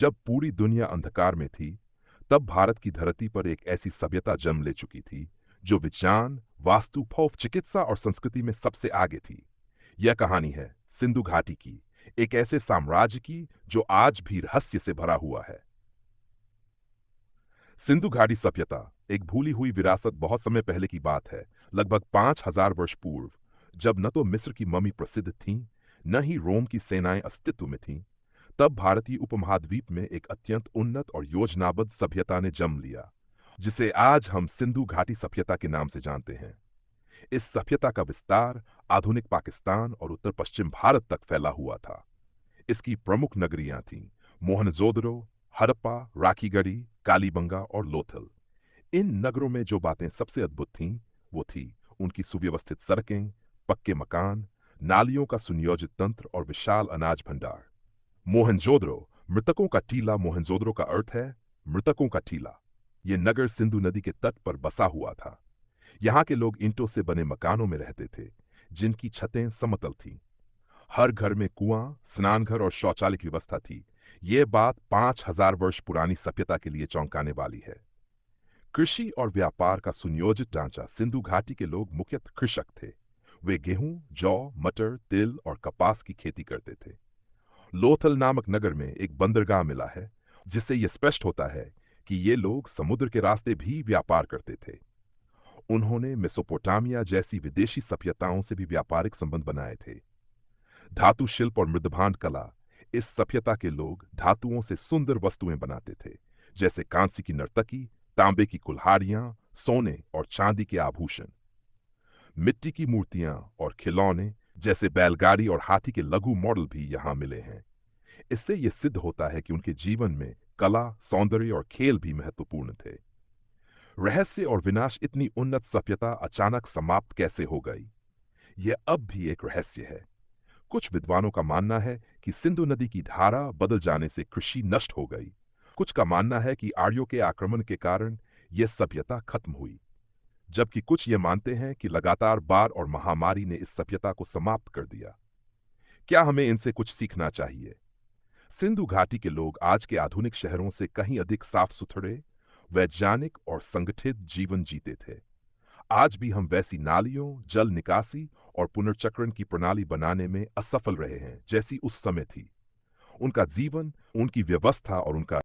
जब पूरी दुनिया अंधकार में थी, तब भारत की धरती पर एक ऐसी सभ्यता जन्म ले चुकी थी, जो विज्ञान, वास्तु, चिकित्सा और संस्कृति में सबसे आगे थी। यह कहानी है सिंधु घाटी की, एक ऐसे साम्राज्य की जो आज भी रहस्य से भरा हुआ है। सिंधु घाटी सभ्यता एक भूली हुई विरासत बहुत समय पहले की बात है, लगभग 5000 वर्ष पूर्व, जब न तो मिस्र की ममी प्रसिद्ध थीं, न ही रोम की सेनाएं अस्तित्व में थीं। तब भारतीय उपमहाद्वीप में एक अत्यंत उन्नत और योजनाबद्ध सभ्यता ने जन्म लिया, जिसे आज हम सिंधु घाटी सभ्यता के नाम से जानते हैं। इस सभ्यता का विस्तार आधुनिक पाकिस्तान और उत्तर पश्चिम भारत तक फैला हुआ था। इसकी प्रमुख नगरियां थीं मोहनजोदड़ो, हड़प्पा, राखीगढ़ी, कालीबंगा और लोथल। इन नगरों में जो बातें सबसे अद्भुत थीं, वो थी उनकी सुव्यवस्थित सड़कें, पक्के मकान, नालियों का सुनियोजित तंत्र और विशाल अनाज भंडार। मोहनजोदड़ो, मृतकों का टीला। मोहनजोदड़ो का अर्थ है मृतकों का टीला। ये नगर सिंधु नदी के तट पर बसा हुआ था। यहाँ के लोग ईंटों से बने मकानों में रहते थे, जिनकी छतें समतल थीं। हर घर में कुआं, स्नानघर और शौचालय की व्यवस्था थी। ये बात 5000 वर्ष पुरानी सभ्यता के लिए चौंकाने वाली है। कृषि और व्यापार का सुनियोजित ढांचा। सिंधु घाटी के लोग मुख्यतः कृषक थे। वे गेहूं, जौ, मटर, तिल और कपास की खेती करते थे। लोथल नामक नगर में एक बंदरगाह मिला है, जिससे यह स्पष्ट होता है कि ये लोग समुद्र के रास्ते भी व्यापार करते थे। उन्होंने मेसोपोटामिया जैसी विदेशी सभ्यताओं से भी व्यापारिक संबंध बनाए थे। धातु शिल्प और मृदभांड कला। इस सभ्यता के लोग धातुओं से सुंदर वस्तुएं बनाते थे, जैसे कांस्य की नर्तकी, तांबे की कुल्हाड़ियां, सोने और चांदी के आभूषण। मिट्टी की मूर्तियां और खिलौने, जैसे बैलगाड़ी और हाथी के लघु मॉडल भी यहाँ मिले हैं। इससे यह सिद्ध होता है कि उनके जीवन में कला, सौंदर्य और खेल भी महत्वपूर्ण थे। रहस्य और विनाश। इतनी उन्नत सभ्यता अचानक समाप्त कैसे हो गई, यह अब भी एक रहस्य है। कुछ विद्वानों का मानना है कि सिंधु नदी की धारा बदल जाने से कृषि नष्ट हो गई। कुछ का मानना है कि आर्यों के आक्रमण के कारण यह सभ्यता खत्म हुई, जबकि कुछ ये मानते हैं कि लगातार बाढ़ और महामारी ने इस सभ्यता को समाप्त कर दिया। क्या हमें इनसे कुछ सीखना चाहिए? सिंधु घाटी के लोग आज के आधुनिक शहरों से कहीं अधिक साफ सुथरे, वैज्ञानिक और संगठित जीवन जीते थे। आज भी हम वैसी नालियों, जल निकासी और पुनर्चक्रण की प्रणाली बनाने में असफल रहे हैं, जैसी उस समय थी। उनका जीवन, उनकी व्यवस्था और उनका